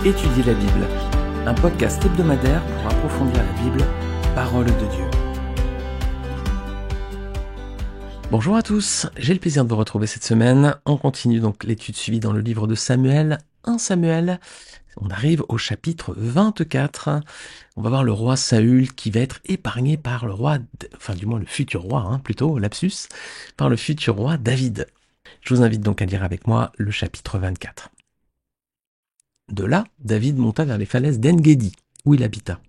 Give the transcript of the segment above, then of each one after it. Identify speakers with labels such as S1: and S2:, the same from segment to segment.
S1: Étudier la Bible, un podcast hebdomadaire pour approfondir la Bible, parole de Dieu. Bonjour à tous, j'ai le plaisir de vous retrouver cette semaine. On continue donc l'étude suivie dans le livre de Samuel, 1 Samuel. On arrive au chapitre 24. On va voir le roi Saül qui va être épargné par le roi, enfin du moins le futur roi, plutôt, lapsus, par le futur roi David. Je vous invite donc à lire avec moi le chapitre 24. De là, David monta vers les falaises d'En-Guédi, où il habita.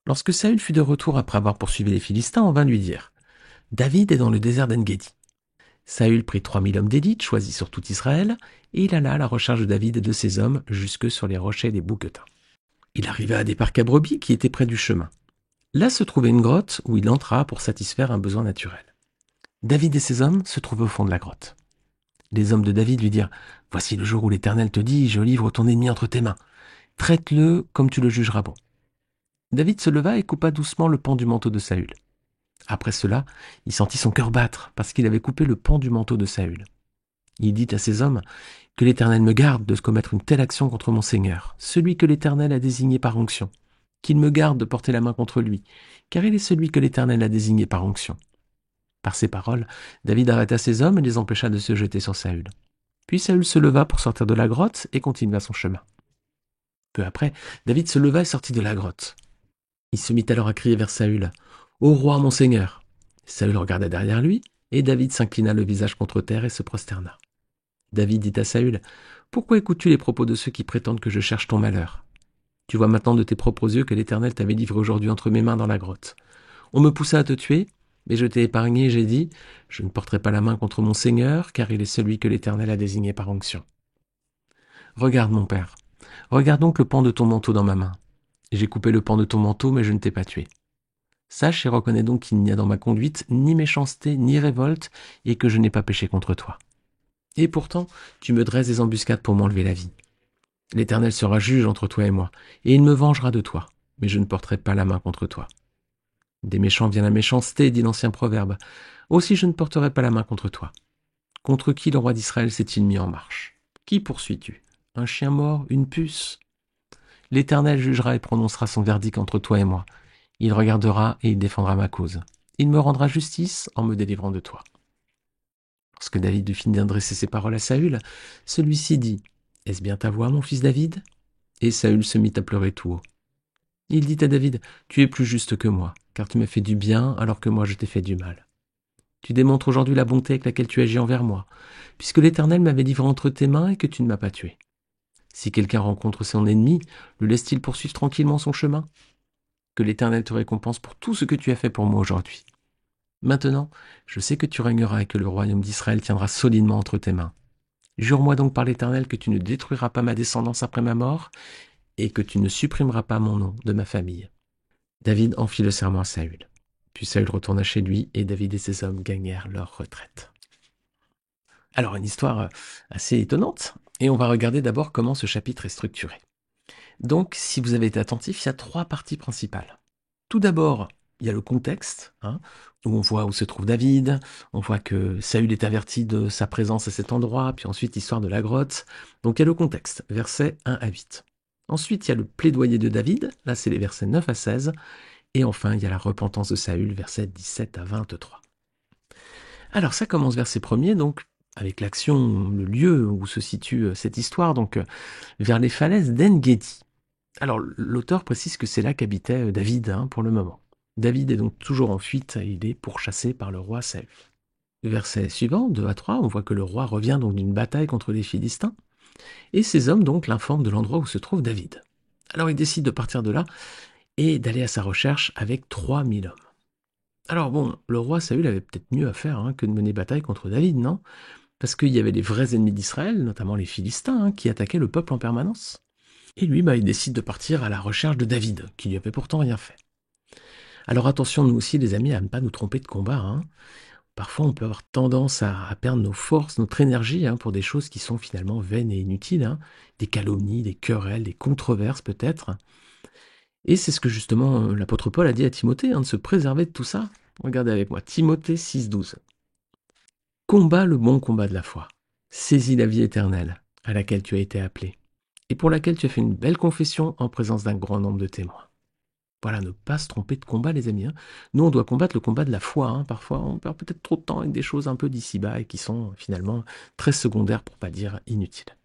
S1: Lorsque Saül fut de retour après avoir poursuivi les Philistins, on vint lui dire « David est dans le désert d'En-Guédi ». Saül prit 3000 hommes d'élite, choisis sur tout Israël, et il alla à la recherche de David et de ses hommes jusque sur les rochers des bouquetins. Il arriva à des parcs à brebis qui étaient près du chemin. Là se trouvait une grotte où il entra pour satisfaire un besoin naturel. David et ses hommes se trouvaient au fond de la grotte. Les hommes de David lui dirent « Voici le jour où l'Éternel te dit « Je livre ton ennemi entre tes mains. Traite-le comme tu le jugeras bon. » David se leva et coupa doucement le pan du manteau de Saül. Après cela, il sentit son cœur battre parce qu'il avait coupé le pan du manteau de Saül. Il dit à ses hommes « Que l'Éternel me garde de commettre une telle action contre mon Seigneur, celui que l'Éternel a désigné par onction. Qu'il me garde de porter la main contre lui, car il est celui que l'Éternel a désigné par onction. » Par ces paroles, David arrêta ses hommes et les empêcha de se jeter sur Saül. Puis Saül se leva pour sortir de la grotte et continua son chemin. Peu après, David se leva et sortit de la grotte. Il se mit alors à crier vers Saül « Ô roi, mon Seigneur !» Saül regarda derrière lui, et David s'inclina le visage contre terre et se prosterna. David dit à Saül « Pourquoi écoutes-tu les propos de ceux qui prétendent que je cherche ton malheur ? Tu vois maintenant de tes propres yeux que l'Éternel t'avait livré aujourd'hui entre mes mains dans la grotte. On me poussa à te tuer, mais je t'ai épargné et j'ai dit « Je ne porterai pas la main contre mon Seigneur, car il est celui que l'Éternel a désigné par onction. » Regarde, mon père, regarde donc le pan de ton manteau dans ma main. J'ai coupé le pan de ton manteau, mais je ne t'ai pas tué. Sache et reconnais donc qu'il n'y a dans ma conduite ni méchanceté, ni révolte, et que je n'ai pas péché contre toi. Et pourtant, tu me dresses des embuscades pour m'enlever la vie. L'Éternel sera juge entre toi et moi, et il me vengera de toi, mais je ne porterai pas la main contre toi. Des méchants vient la méchanceté, dit l'ancien proverbe. Aussi je ne porterai pas la main contre toi. Contre qui le roi d'Israël s'est-il mis en marche? Qui poursuis-tu? Un chien mort? Une puce? L'Éternel jugera et prononcera son verdict entre toi et moi. Il regardera et il défendra ma cause. Il me rendra justice en me délivrant de toi. Lorsque David eut fini d'adresser ses paroles à Saül, celui-ci dit « Est-ce bien ta voix, mon fils David ?» Et Saül se mit à pleurer tout haut. Il dit à David « Tu es plus juste que moi, car tu m'as fait du bien alors que moi je t'ai fait du mal. Tu démontres aujourd'hui la bonté avec laquelle tu agis envers moi, puisque l'Éternel m'avait livré entre tes mains et que tu ne m'as pas tué. Si quelqu'un rencontre son ennemi, le laisse-t-il poursuivre tranquillement son chemin? Que l'Éternel te récompense pour tout ce que tu as fait pour moi aujourd'hui. Maintenant, je sais que tu régneras et que le royaume d'Israël tiendra solidement entre tes mains. Jure-moi donc par l'Éternel que tu ne détruiras pas ma descendance après ma mort et que tu ne supprimeras pas mon nom de ma famille. » David en fit le serment à Saül. Puis Saül retourna chez lui et David et ses hommes gagnèrent leur retraite. Alors, une histoire assez étonnante, et on va regarder d'abord comment ce chapitre est structuré. Donc, si vous avez été attentif, il y a 3 parties principales. Tout d'abord, il y a le contexte, où on voit où se trouve David, on voit que Saül est averti de sa présence à cet endroit, puis ensuite l'histoire de la grotte. Donc il y a le contexte, versets 1 à 8. Ensuite, il y a le plaidoyer de David, là c'est les versets 9 à 16. Et enfin, il y a la repentance de Saül, versets 17 à 23. Alors ça commence verset 1er, donc avec l'action, le lieu où se situe cette histoire, donc vers les falaises d'En-Guédi. Alors l'auteur précise que c'est là qu'habitait David pour le moment. David est donc toujours en fuite et il est pourchassé par le roi Saül. Verset suivant, 2 à 3, on voit que le roi revient donc d'une bataille contre les Philistins, et ses hommes donc l'informent de l'endroit où se trouve David. Alors il décide de partir de là et d'aller à sa recherche avec 3000 hommes. Alors bon, le roi Saül avait peut-être mieux à faire que de mener bataille contre David, non? Parce qu'il y avait les vrais ennemis d'Israël, notamment les Philistins, qui attaquaient le peuple en permanence. Et lui, il décide de partir à la recherche de David, qui lui avait pourtant rien fait. Alors attention, nous aussi, les amis, à ne pas nous tromper de combat. Parfois, on peut avoir tendance à perdre nos forces, notre énergie pour des choses qui sont finalement vaines et inutiles. Des calomnies, des querelles, des controverses peut-être. Et c'est ce que justement l'apôtre Paul a dit à Timothée, de se préserver de tout ça. Regardez avec moi, Timothée 6,12. Combat le bon combat de la foi. Saisis la vie éternelle à laquelle tu as été appelé. et pour laquelle tu as fait une belle confession en présence d'un grand nombre de témoins. Voilà, ne pas se tromper de combat, les amis. Nous, on doit combattre le combat de la foi. Parfois, on perd peut-être trop de temps avec des choses un peu d'ici-bas et qui sont finalement très secondaires, pour pas dire inutiles.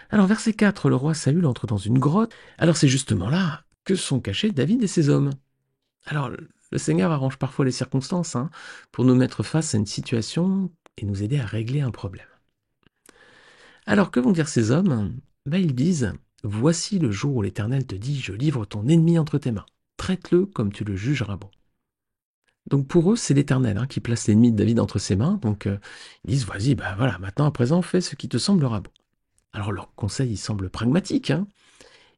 S1: Alors, verset 4, le roi Saül entre dans une grotte. Alors, c'est justement là que sont cachés David et ses hommes. Alors, le Seigneur arrange parfois les circonstances pour nous mettre face à une situation et nous aider à régler un problème. Alors, que vont dire ces hommes? Ils disent: voici le jour où l'Éternel te dit, je livre ton ennemi entre tes mains. Traite-le comme tu le jugeras bon. Donc pour eux, c'est l'Éternel qui place l'ennemi de David entre ses mains. Donc ils disent, vas-y, voilà, maintenant à présent, fais ce qui te semblera bon. Alors leur conseil, il semble pragmatique.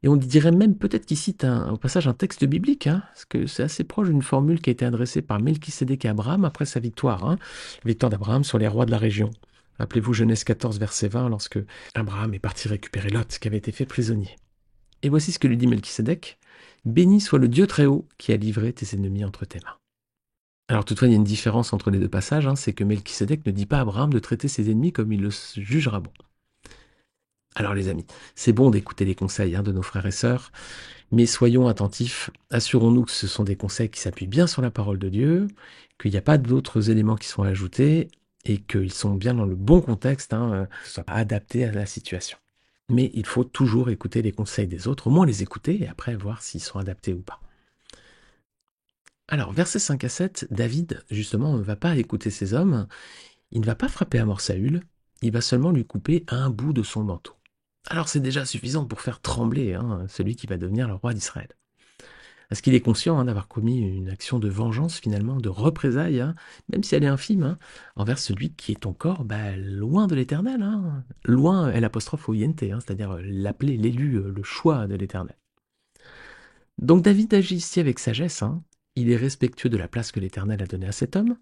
S1: Et on dirait même peut-être qu'ils citent au passage un texte biblique, parce que c'est assez proche d'une formule qui a été adressée par Melchisédek à Abraham après sa victoire. Victoire d'Abraham sur les rois de la région. Rappelez-vous Genèse 14, verset 20, lorsque Abraham est parti récupérer Lot, qui avait été fait prisonnier. Et voici ce que lui dit Melchisédek: béni soit le Dieu très haut qui a livré tes ennemis entre tes mains. Alors toutefois, il y a une différence entre les deux passages, c'est que Melchisédek ne dit pas à Abraham de traiter ses ennemis comme il le jugera bon. Alors les amis, c'est bon d'écouter les conseils de nos frères et sœurs, mais soyons attentifs, assurons-nous que ce sont des conseils qui s'appuient bien sur la parole de Dieu, qu'il n'y a pas d'autres éléments qui sont ajoutés, et qu'ils sont bien dans le bon contexte, que ce soit adapté à la situation. Mais il faut toujours écouter les conseils des autres, au moins les écouter, et après voir s'ils sont adaptés ou pas. Alors, versets 5 à 7, David, justement, ne va pas écouter ses hommes, il ne va pas frapper à mort Saül, il va seulement lui couper un bout de son manteau. Alors c'est déjà suffisant pour faire trembler celui qui va devenir le roi d'Israël. Parce qu'il est conscient d'avoir commis une action de vengeance, finalement, de représailles, même si elle est infime, envers celui qui est encore loin de l'Éternel. Loin, l'apostrophe au INT, c'est-à-dire l'appelé, l'élu, le choix de l'Éternel. Donc David agit ici avec sagesse. Il est respectueux de la place que l'Éternel a donnée à cet homme,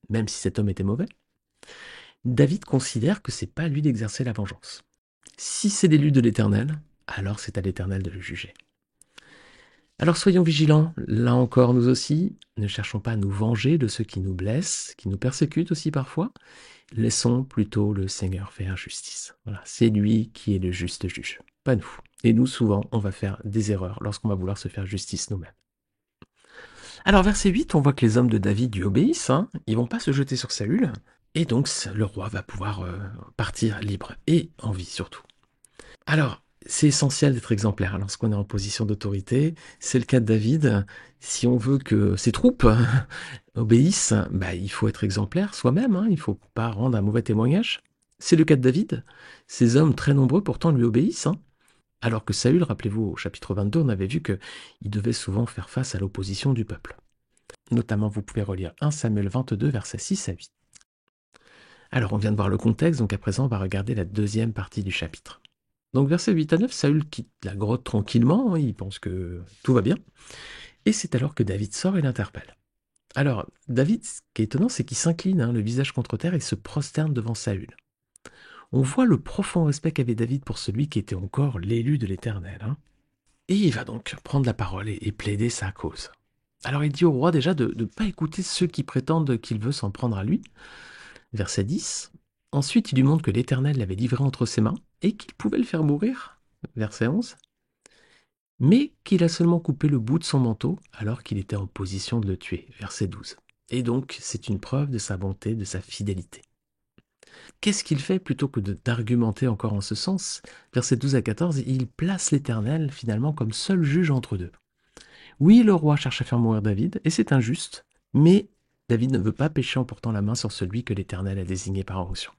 S1: même si cet homme était mauvais. David considère que c'est pas à lui d'exercer la vengeance. Si c'est l'élu de l'Éternel, alors c'est à l'Éternel de le juger. Alors soyons vigilants, là encore nous aussi, ne cherchons pas à nous venger de ceux qui nous blessent, qui nous persécutent aussi parfois, laissons plutôt le Seigneur faire justice. Voilà, c'est lui qui est le juste juge, pas nous. Et nous, souvent, on va faire des erreurs lorsqu'on va vouloir se faire justice nous-mêmes. Alors verset 8, on voit que les hommes de David lui obéissent, ils vont pas se jeter sur Saül, et donc le roi va pouvoir partir libre, et en vie surtout. Alors, c'est essentiel d'être exemplaire lorsqu'on est en position d'autorité. C'est le cas de David. Si on veut que ses troupes obéissent, il faut être exemplaire soi-même. Il ne faut pas rendre un mauvais témoignage. C'est le cas de David. Ces hommes très nombreux pourtant lui obéissent. Alors que Saül, rappelez-vous, au chapitre 22, on avait vu qu'il devait souvent faire face à l'opposition du peuple. Notamment, vous pouvez relire 1 Samuel 22, versets 6 à 8. Alors, on vient de voir le contexte, donc à présent, on va regarder la deuxième partie du chapitre. Donc versets 8 à 9, Saül quitte la grotte tranquillement, il pense que tout va bien. Et c'est alors que David sort et l'interpelle. Alors, David, ce qui est étonnant, c'est qu'il s'incline, le visage contre terre, et se prosterne devant Saül. On voit le profond respect qu'avait David pour celui qui était encore l'élu de l'Éternel. Et il va donc prendre la parole et plaider sa cause. Alors il dit au roi déjà de ne pas écouter ceux qui prétendent qu'il veut s'en prendre à lui. Verset 10. Ensuite, il lui montre que l'Éternel l'avait livré entre ses mains et qu'il pouvait le faire mourir. Verset 11. Mais qu'il a seulement coupé le bout de son manteau alors qu'il était en position de le tuer. Verset 12. Et donc, c'est une preuve de sa bonté, de sa fidélité. Qu'est-ce qu'il fait plutôt que d'argumenter encore en ce sens? Verset 12 à 14, il place l'Éternel finalement comme seul juge entre deux. Oui, le roi cherche à faire mourir David, et c'est injuste, mais David ne veut pas pécher en portant la main sur celui que l'Éternel a désigné par onction.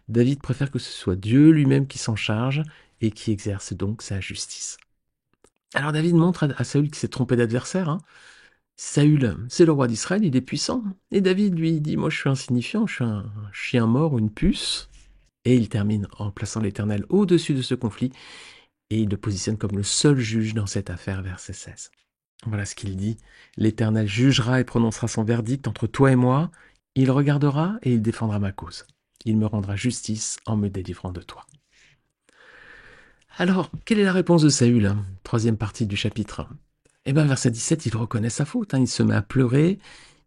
S1: David préfère que ce soit Dieu lui-même qui s'en charge et qui exerce donc sa justice. Alors David montre à Saül qu'il s'est trompé d'adversaire. Saül, c'est le roi d'Israël, il est puissant. Et David lui dit, moi je suis insignifiant, je suis un chien mort ou une puce. Et il termine en plaçant l'Éternel au-dessus de ce conflit et il le positionne comme le seul juge dans cette affaire, verset 16. Voilà ce qu'il dit. L'Éternel jugera et prononcera son verdict entre toi et moi. Il regardera et il défendra ma cause. Il me rendra justice en me délivrant de toi. Alors, quelle est la réponse de Saül? Troisième partie du chapitre. Verset 17, il reconnaît sa faute. Il se met à pleurer.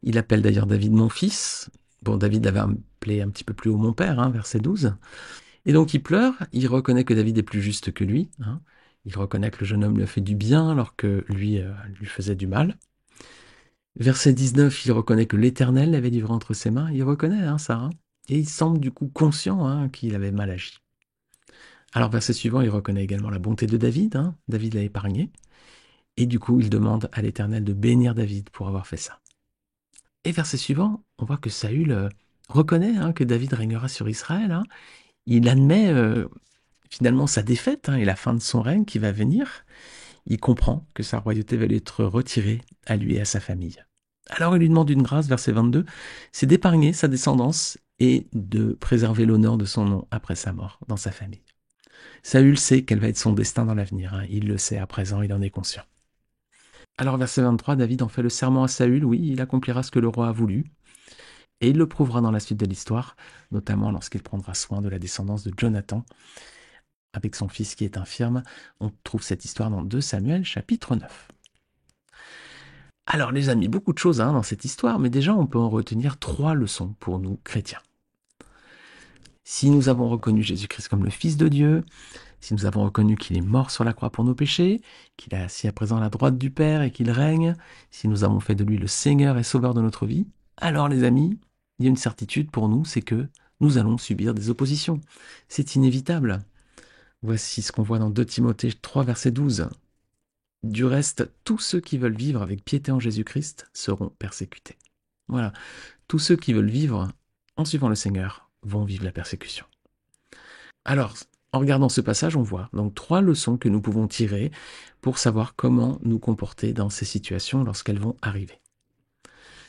S1: Il appelle d'ailleurs David mon fils. Bon, David l'avait appelé un petit peu plus haut mon père, verset 12. Et donc il pleure, il reconnaît que David est plus juste que lui, hein. Il reconnaît que le jeune homme lui a fait du bien alors que lui lui faisait du mal. Verset 19, il reconnaît que l'Éternel l'avait livré entre ses mains. Il reconnaît ça, hein. Et il semble du coup conscient qu'il avait mal agi. Alors verset suivant, il reconnaît également la bonté de David, hein. David l'a épargné. Et du coup, il demande à l'Éternel de bénir David pour avoir fait ça. Et verset suivant, on voit que Saül reconnaît que David régnera sur Israël, hein. Il admet finalement sa défaite et la fin de son règne qui va venir. Il comprend que sa royauté va lui être retirée à lui et à sa famille. Alors il lui demande une grâce, verset 22, c'est d'épargner sa descendance et de préserver l'honneur de son nom après sa mort dans sa famille. Saül sait quel va être son destin dans l'avenir, hein. Il le sait à présent, il en est conscient. Alors verset 23, David en fait le serment à Saül, oui, il accomplira ce que le roi a voulu, et il le prouvera dans la suite de l'histoire, notamment lorsqu'il prendra soin de la descendance de Jonathan, avec son fils qui est infirme. On trouve cette histoire dans 2 Samuel, chapitre 9. Alors les amis, beaucoup de choses dans cette histoire, mais déjà on peut en retenir 3 leçons pour nous chrétiens. Si nous avons reconnu Jésus-Christ comme le Fils de Dieu, si nous avons reconnu qu'il est mort sur la croix pour nos péchés, qu'il est assis à présent à la droite du Père et qu'il règne, si nous avons fait de lui le Seigneur et Sauveur de notre vie, alors les amis, il y a une certitude pour nous, c'est que nous allons subir des oppositions. C'est inévitable. Voici ce qu'on voit dans 2 Timothée 3, verset 12. Du reste, tous ceux qui veulent vivre avec piété en Jésus-Christ seront persécutés. Voilà, tous ceux qui veulent vivre en suivant le Seigneur vont vivre la persécution. Alors, en regardant ce passage, on voit donc 3 leçons que nous pouvons tirer pour savoir comment nous comporter dans ces situations lorsqu'elles vont arriver.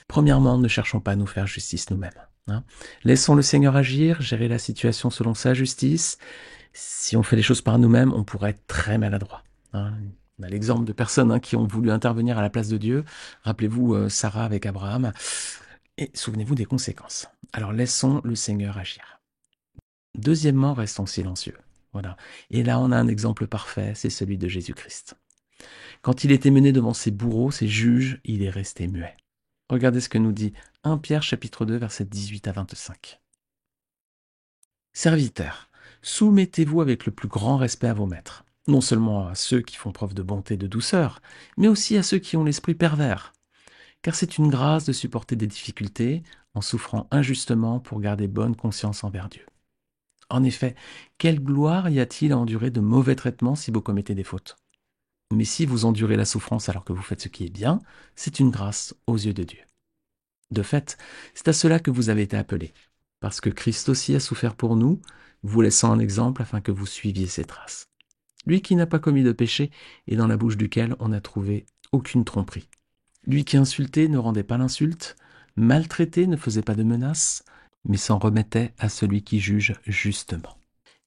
S1: Premièrement, ne cherchons pas à nous faire justice nous-mêmes, hein. Laissons le Seigneur agir, gérer la situation selon sa justice. Si on fait les choses par nous-mêmes, on pourrait être très maladroit, hein. On a l'exemple de personnes qui ont voulu intervenir à la place de Dieu. Rappelez-vous Sarah avec Abraham. Et souvenez-vous des conséquences. Alors laissons le Seigneur agir. Deuxièmement, restons silencieux. Voilà. Et là, on a un exemple parfait, c'est celui de Jésus-Christ. Quand il était mené devant ses bourreaux, ses juges, il est resté muet. Regardez ce que nous dit 1 Pierre chapitre 2, versets 18 à 25. Serviteurs, soumettez-vous avec le plus grand respect à vos maîtres, non seulement à ceux qui font preuve de bonté et de douceur, mais aussi à ceux qui ont l'esprit pervers. Car c'est une grâce de supporter des difficultés en souffrant injustement pour garder bonne conscience envers Dieu. En effet, quelle gloire y a-t-il à endurer de mauvais traitements si vous commettez des fautes? Mais si vous endurez la souffrance alors que vous faites ce qui est bien, c'est une grâce aux yeux de Dieu. De fait, c'est à cela que vous avez été appelés, parce que Christ aussi a souffert pour nous, vous laissant un exemple afin que vous suiviez ses traces. Lui qui n'a pas commis de péché et dans la bouche duquel on n'a trouvé aucune tromperie. Lui qui insultait ne rendait pas l'insulte, maltraité ne faisait pas de menaces, mais s'en remettait à celui qui juge justement.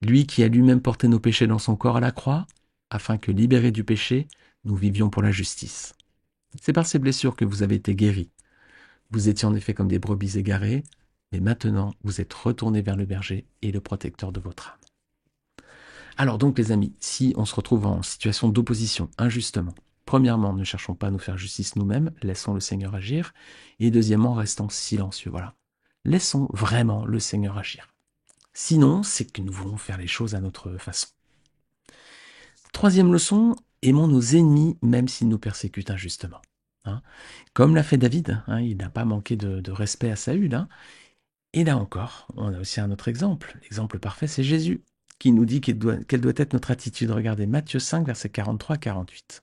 S1: Lui qui a lui-même porté nos péchés dans son corps à la croix, afin que, libérés du péché, nous vivions pour la justice. C'est par ces blessures que vous avez été guéris. Vous étiez en effet comme des brebis égarées, mais maintenant vous êtes retournés vers le berger et le protecteur de votre âme. Alors donc les amis, si on se retrouve en situation d'opposition injustement, premièrement, ne cherchons pas à nous faire justice nous-mêmes, laissons le Seigneur agir, et deuxièmement, restons silencieux, voilà. Laissons vraiment le Seigneur agir. Sinon, c'est que nous voulons faire les choses à notre façon. Troisième leçon, aimons nos ennemis même s'ils nous persécutent injustement. Comme l'a fait David, il n'a pas manqué de respect à Saül. Et là encore, on a aussi un autre exemple. L'exemple parfait, c'est Jésus, qui nous dit quelle doit être notre attitude. Regardez Matthieu 5, versets 43-48.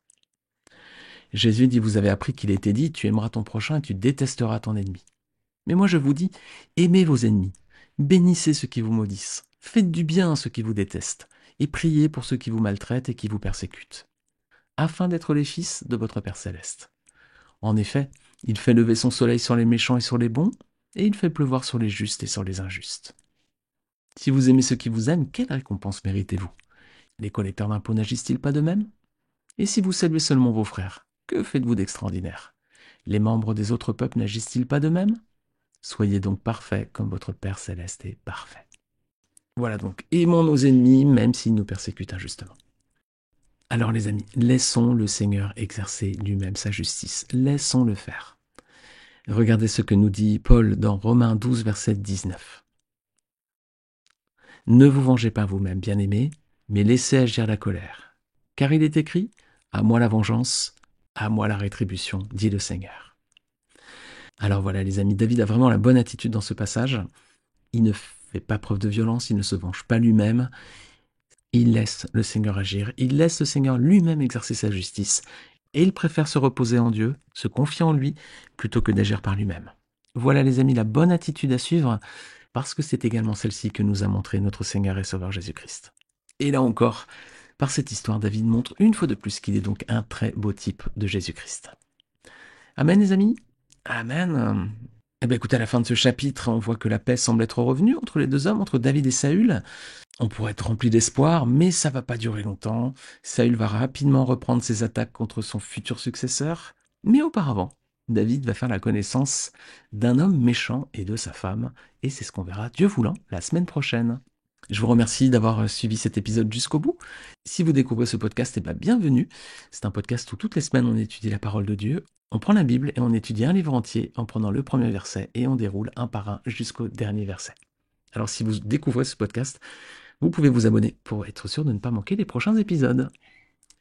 S1: Jésus dit, vous avez appris qu'il était dit, tu aimeras ton prochain et tu détesteras ton ennemi. Mais moi je vous dis, aimez vos ennemis, bénissez ceux qui vous maudissent, faites du bien à ceux qui vous détestent, et priez pour ceux qui vous maltraitent et qui vous persécutent, afin d'être les fils de votre Père céleste. En effet, il fait lever son soleil sur les méchants et sur les bons, et il fait pleuvoir sur les justes et sur les injustes. Si vous aimez ceux qui vous aiment, quelle récompense méritez-vous? Les collecteurs d'impôts n'agissent-ils pas de même? Et si vous saluez seulement vos frères, que faites-vous d'extraordinaire? Les membres des autres peuples n'agissent-ils pas de même? Soyez donc parfaits comme votre Père céleste est parfait. Voilà donc, aimons nos ennemis même s'ils nous persécutent injustement. Alors les amis, laissons le Seigneur exercer lui-même sa justice. Laissons-le faire. Regardez ce que nous dit Paul dans Romains 12, verset 19. Ne vous vengez pas vous-même, bien-aimés, mais laissez agir la colère. Car il est écrit, à moi la vengeance, à moi la rétribution, dit le Seigneur. Alors voilà les amis, David a vraiment la bonne attitude dans ce passage. Il ne fait pas preuve de violence, il ne se venge pas lui-même. Il laisse le Seigneur agir, il laisse le Seigneur lui-même exercer sa justice. Et il préfère se reposer en Dieu, se confier en lui, plutôt que d'agir par lui-même. Voilà les amis, la bonne attitude à suivre, parce que c'est également celle-ci que nous a montré notre Seigneur et Sauveur Jésus-Christ. Et là encore, par cette histoire, David montre une fois de plus qu'il est donc un très beau type de Jésus-Christ. Amen les amis. Amen. Eh bien écoutez, à la fin de ce chapitre, on voit que la paix semble être revenue entre les deux hommes, entre David et Saül. On pourrait être rempli d'espoir, mais ça va pas durer longtemps. Saül va rapidement reprendre ses attaques contre son futur successeur. Mais auparavant, David va faire la connaissance d'un homme méchant et de sa femme. Et c'est ce qu'on verra, Dieu voulant, la semaine prochaine. Je vous remercie d'avoir suivi cet épisode jusqu'au bout. Si vous découvrez ce podcast, bienvenue. C'est un podcast où toutes les semaines on étudie la parole de Dieu. On prend la Bible et on étudie un livre entier en prenant le premier verset et on déroule un par un jusqu'au dernier verset. Alors si vous découvrez ce podcast, vous pouvez vous abonner pour être sûr de ne pas manquer les prochains épisodes.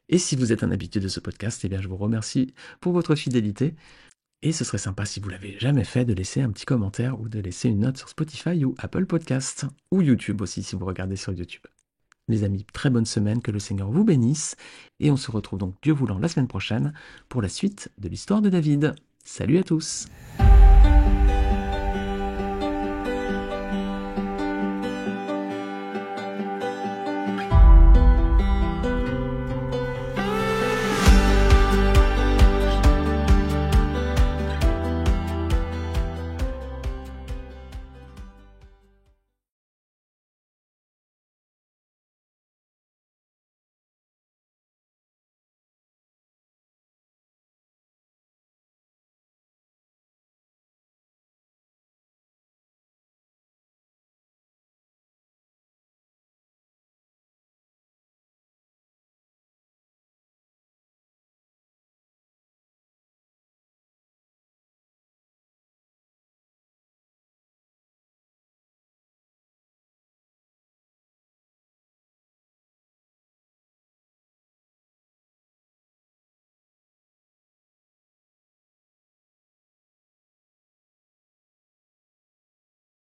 S1: Et si vous êtes un habitué de ce podcast, je vous remercie pour votre fidélité. Et ce serait sympa si vous l'avez jamais fait de laisser un petit commentaire ou de laisser une note sur Spotify ou Apple Podcast ou YouTube aussi si vous regardez sur YouTube. Les amis, très bonne semaine, que le Seigneur vous bénisse et on se retrouve donc Dieu voulant la semaine prochaine pour la suite de l'histoire de David. Salut à tous!